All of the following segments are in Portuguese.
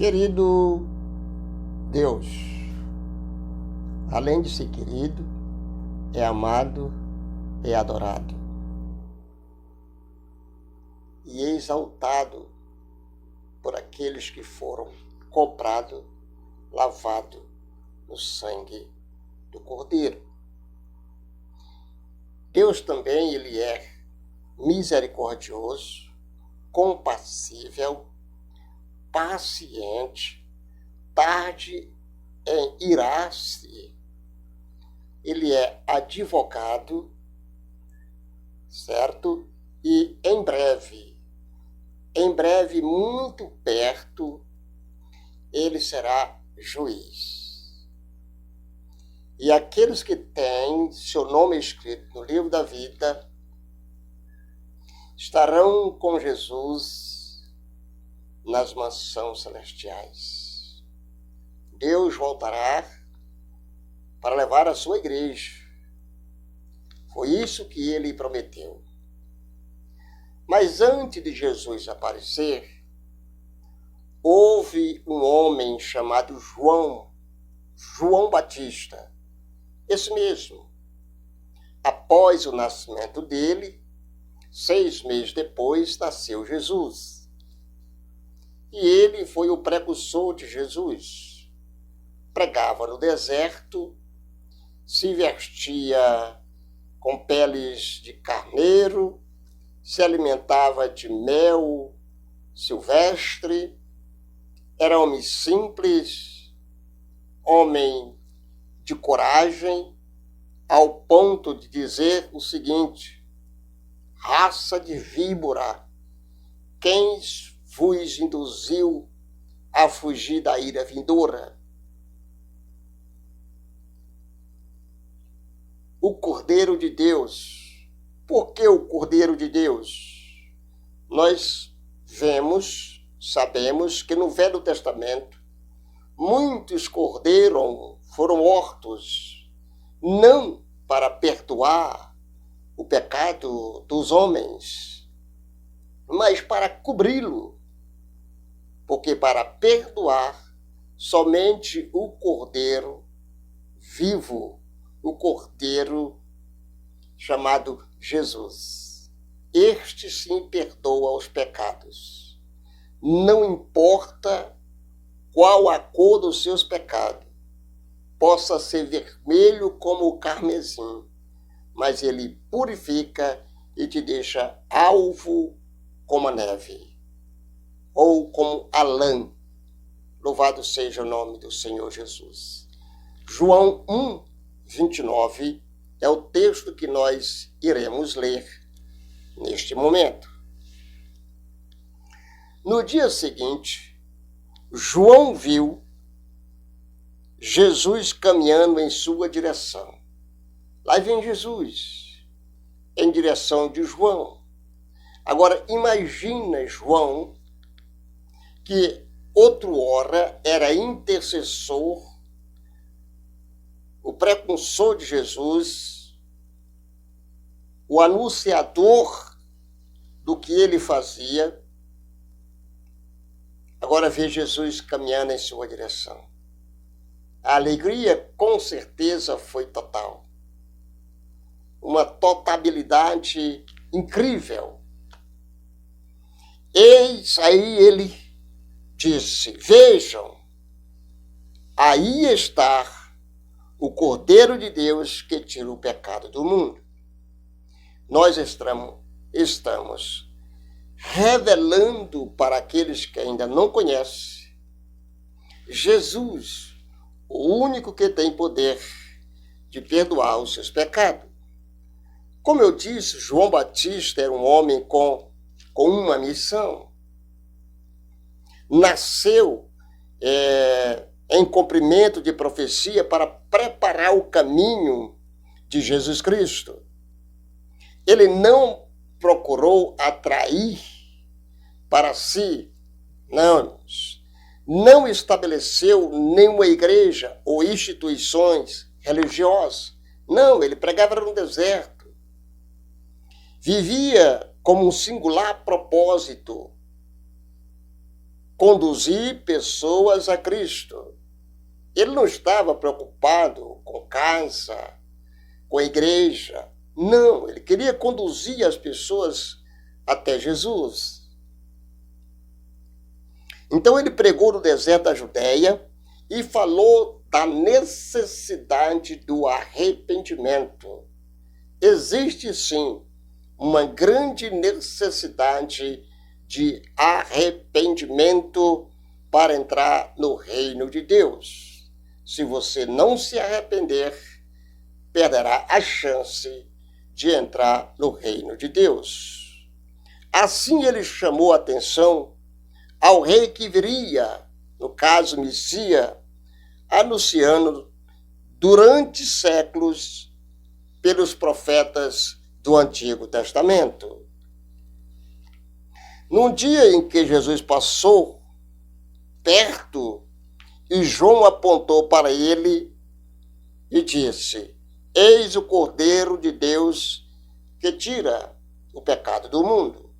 Querido Deus, além de ser querido, é amado, é adorado e é exaltado por aqueles que foram comprados, lavados no sangue do Cordeiro. Deus também, ele é misericordioso, compassível, paciente, tarde em irar-se. Ele é advogado, certo? E em breve, muito perto, ele será juiz. E aqueles que têm seu nome escrito no livro da vida estarão com Jesus nas mansões celestiais. Deus voltará para levar a sua igreja. Foi isso que ele prometeu. Mas antes de Jesus aparecer, houve um homem chamado João Batista. Esse mesmo. Após o nascimento dele, 6 meses depois, nasceu Jesus. E ele foi o precursor de Jesus. Pregava no deserto, se vestia com peles de carneiro, se alimentava de mel silvestre, era homem simples, homem de coragem, ao ponto de dizer o seguinte: raça de víbora, quem vos induziu a fugir da ira vindoura? O Cordeiro de Deus. Por que o Cordeiro de Deus? Nós sabemos que no Velho Testamento, muitos cordeiros foram mortos, não para perdoar o pecado dos homens, mas para cobri-lo. Porque para perdoar, somente o Cordeiro vivo, o Cordeiro chamado Jesus. Este sim perdoa os pecados. Não importa qual a cor dos seus pecados, possa ser vermelho como o carmesim, mas ele purifica e te deixa alvo como a neve, ou como a lã. Louvado seja o nome do Senhor Jesus. João 1:29 é o texto que nós iremos ler neste momento. No dia seguinte, João viu Jesus caminhando em sua direção. Lá vem Jesus, em direção de João. Agora, imagina João, que outrora era intercessor, o precursor de Jesus, o anunciador do que ele fazia. Agora vê Jesus caminhando em sua direção. A alegria, com certeza, foi total. Uma totabilidade incrível. Eis aí ele disse: vejam, aí está o Cordeiro de Deus que tira o pecado do mundo. Nós estamos revelando para aqueles que ainda não conhecem Jesus, o único que tem poder de perdoar os seus pecados. Como eu disse, João Batista era um homem com uma missão. Nasceu em cumprimento de profecia para preparar o caminho de Jesus Cristo. Ele não procurou atrair para si, não estabeleceu nenhuma igreja ou instituições religiosas. Não, ele pregava no deserto. Vivia como um singular propósito conduzir pessoas a Cristo. Ele não estava preocupado com casa, com a igreja. Não, ele queria conduzir as pessoas até Jesus. Então ele pregou no deserto da Judéia e falou da necessidade do arrependimento. Existe sim uma grande necessidade de arrependimento para entrar no reino de Deus. Se você não se arrepender, perderá a chance de entrar no reino de Deus. Assim ele chamou a atenção ao rei que viria, no caso Messias, anunciando durante séculos pelos profetas do Antigo Testamento. Num dia em que Jesus passou perto e João apontou para ele e disse: Eis o Cordeiro de Deus que tira o pecado do mundo.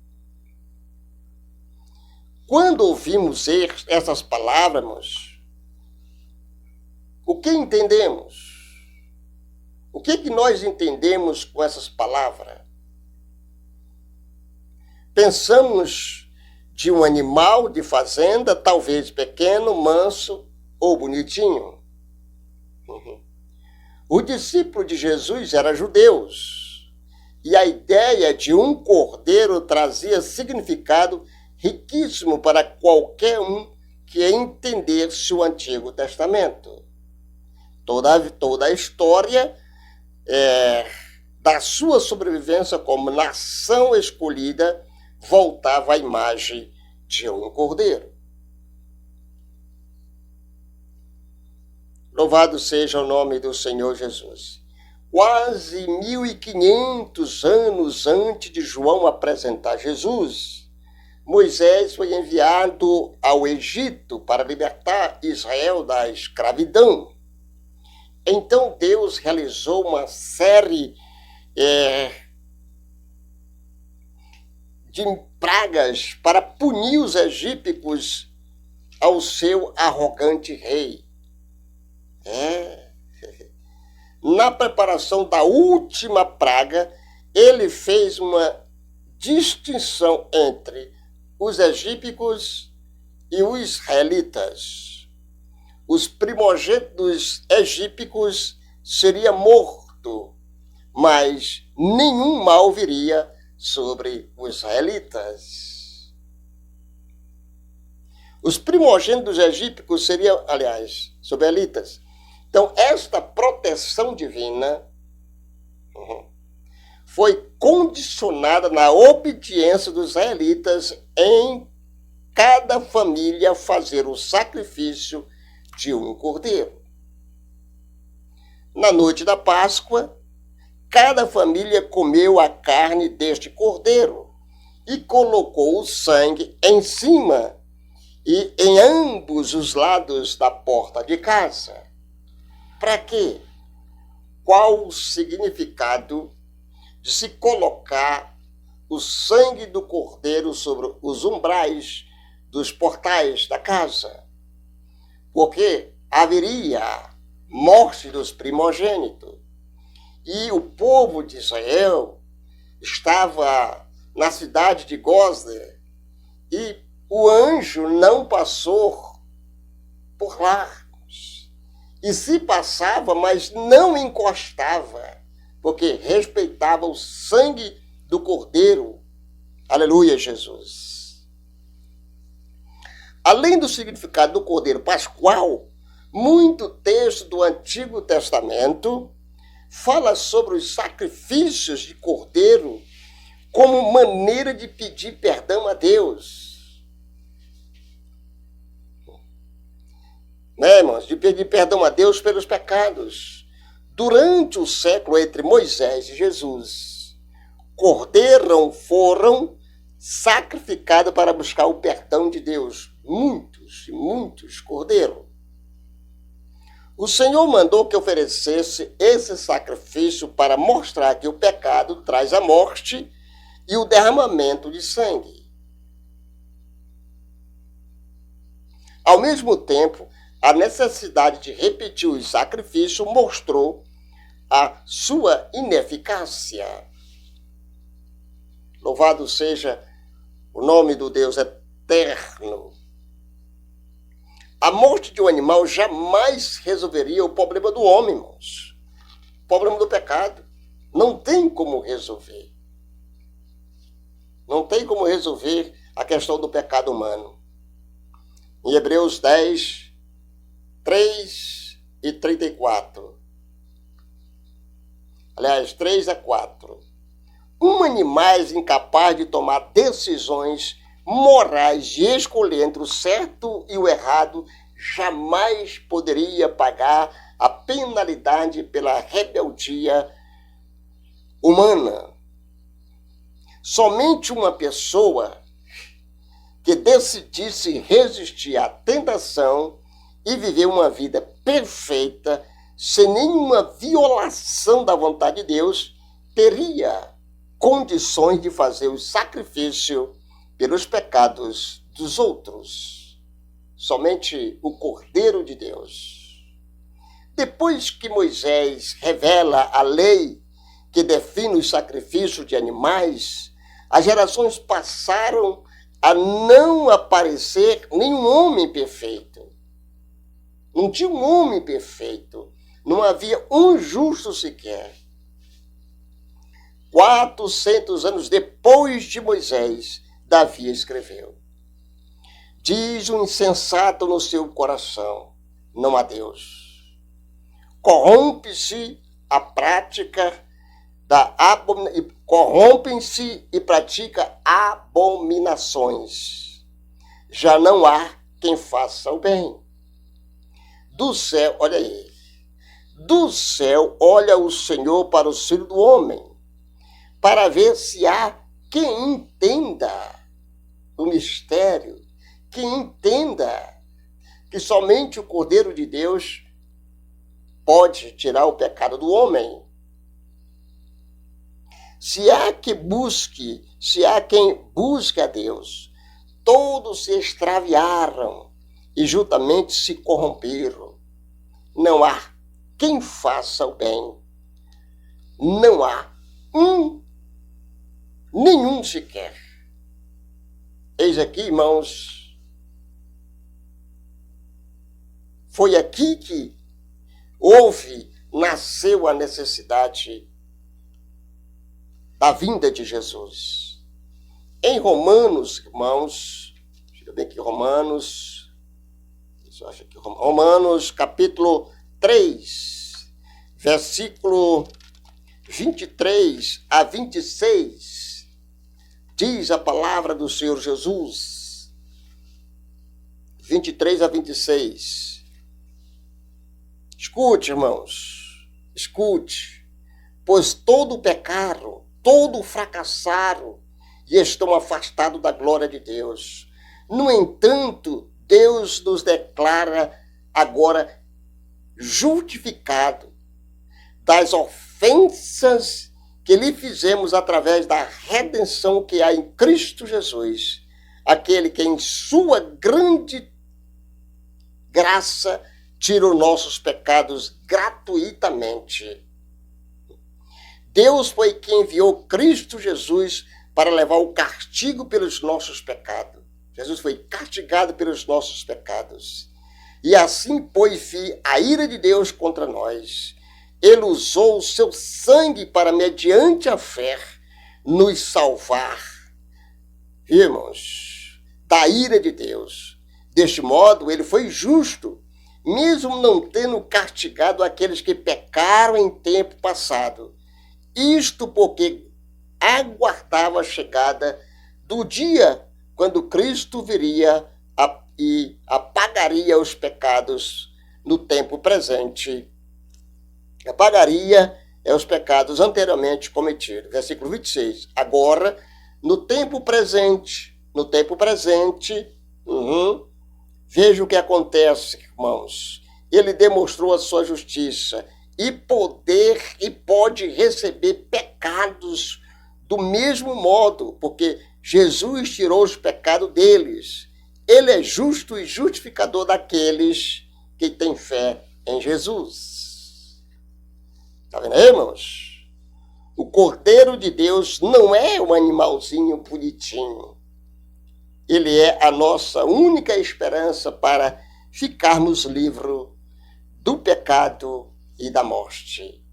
Quando ouvimos essas palavras, o que entendemos? O que nós entendemos com essas palavras? Pensamos de um animal de fazenda, talvez pequeno, manso ou bonitinho. O discípulo de Jesus era judeus, e a ideia de um cordeiro trazia significado riquíssimo para qualquer um que entendesse o Antigo Testamento. Toda a história da sua sobrevivência como nação escolhida voltava à imagem de um cordeiro. Louvado seja o nome do Senhor Jesus. Quase 1500 anos antes de João apresentar Jesus, Moisés foi enviado ao Egito para libertar Israel da escravidão. Então Deus realizou uma série de pragas para punir os egípcios ao seu arrogante rei. Na preparação da última praga, ele fez uma distinção entre os egípcios e os israelitas. Os primogênitos dos egípcios seria morto, mas nenhum mal viria sobre os israelitas. Os primogênitos dos egípcios seriam, aliás, sobre os israelitas. Então, esta proteção divina foi condicionada na obediência dos israelitas em cada família fazer o sacrifício de um cordeiro. Na noite da Páscoa, cada família comeu a carne deste cordeiro e colocou o sangue em cima e em ambos os lados da porta de casa. Para quê? Qual o significado de se colocar o sangue do cordeiro sobre os umbrais dos portais da casa? Porque haveria morte dos primogênitos. E o povo de Israel estava na cidade de Gósner e o anjo não passou por lá. E se passava, mas não encostava, porque respeitava o sangue do cordeiro. Aleluia, Jesus. Além do significado do cordeiro pascual, muito texto do Antigo Testamento fala sobre os sacrifícios de cordeiro como maneira de pedir perdão a Deus. Irmãos? De pedir perdão a Deus pelos pecados. Durante o século entre Moisés e Jesus, cordeiros foram sacrificados para buscar o perdão de Deus. Muitos e muitos cordeiros. O Senhor mandou que oferecesse esse sacrifício para mostrar que o pecado traz a morte e o derramamento de sangue. Ao mesmo tempo, a necessidade de repetir o sacrifício mostrou a sua ineficácia. Louvado seja o nome do Deus eterno. A morte de um animal jamais resolveria o problema do homem, irmãos. O problema do pecado. Não tem como resolver. Não tem como resolver a questão do pecado humano. Em Hebreus 10, 3 e 34. Aliás, 3 a 4. Um animal incapaz de tomar decisões morais de escolher entre o certo e o errado jamais poderia pagar a penalidade pela rebeldia humana. Somente uma pessoa que decidisse resistir à tentação e viver uma vida perfeita, sem nenhuma violação da vontade de Deus, teria condições de fazer o sacrifício pelos pecados dos outros. Somente o Cordeiro de Deus. Depois que Moisés revela a lei que define o sacrifício de animais, as gerações passaram a não aparecer nenhum homem perfeito. Não tinha um homem perfeito. Não havia um justo sequer. 400 anos depois de Moisés, Davi escreveu: diz o insensato no seu coração, não há Deus. Corrompe-se a prática corrompem-se e pratica abominações. Já não há quem faça o bem. Do céu, olha aí. Do céu olha o Senhor para o filho do homem, para ver se há quem entenda o mistério, quem entenda que somente o Cordeiro de Deus pode tirar o pecado do homem. Se há quem busque a Deus, todos se extraviaram e juntamente se corromperam. Não há quem faça o bem. Não há nenhum sequer. Eis aqui, irmãos, foi aqui que nasceu a necessidade da vinda de Jesus. Em Romanos, irmãos, deixa eu ver aqui, Romanos capítulo 3, versículo 23 a 26, diz a palavra do Senhor Jesus. 23 a 26. Escute, irmãos, escute. Pois todo pecaram, todo fracassaram e estão afastados da glória de Deus. No entanto, Deus nos declara agora justificado das ofensas que lhe fizemos através da redenção que há em Cristo Jesus, aquele que em sua grande graça tira os nossos pecados gratuitamente. Deus foi quem enviou Cristo Jesus para levar o castigo pelos nossos pecados. Jesus foi castigado pelos nossos pecados. E assim pôs fim à ira de Deus contra nós. Ele usou o seu sangue para, mediante a fé, nos salvar, irmãos, da ira de Deus. Deste modo, ele foi justo, mesmo não tendo castigado aqueles que pecaram em tempo passado. Isto porque aguardava a chegada do dia quando Cristo viria e apagaria os pecados no tempo presente. Apagaria os pecados anteriormente cometidos. Versículo 26. Agora, no tempo presente, veja o que acontece, irmãos. Ele demonstrou a sua justiça e pode receber pecados do mesmo modo, porque Jesus tirou os pecados deles. ele é justo e justificador daqueles que têm fé em Jesus. Está vendo aí, irmãos? O Cordeiro de Deus não é um animalzinho bonitinho. Ele é a nossa única esperança para ficarmos livres do pecado e da morte.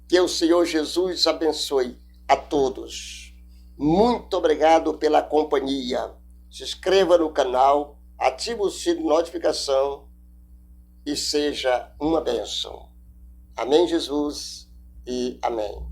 Que o Senhor Jesus abençoe a todos. Muito obrigado pela companhia. Se inscreva no canal, ative o sino de notificação e seja uma bênção. Amém, Jesus, e amém.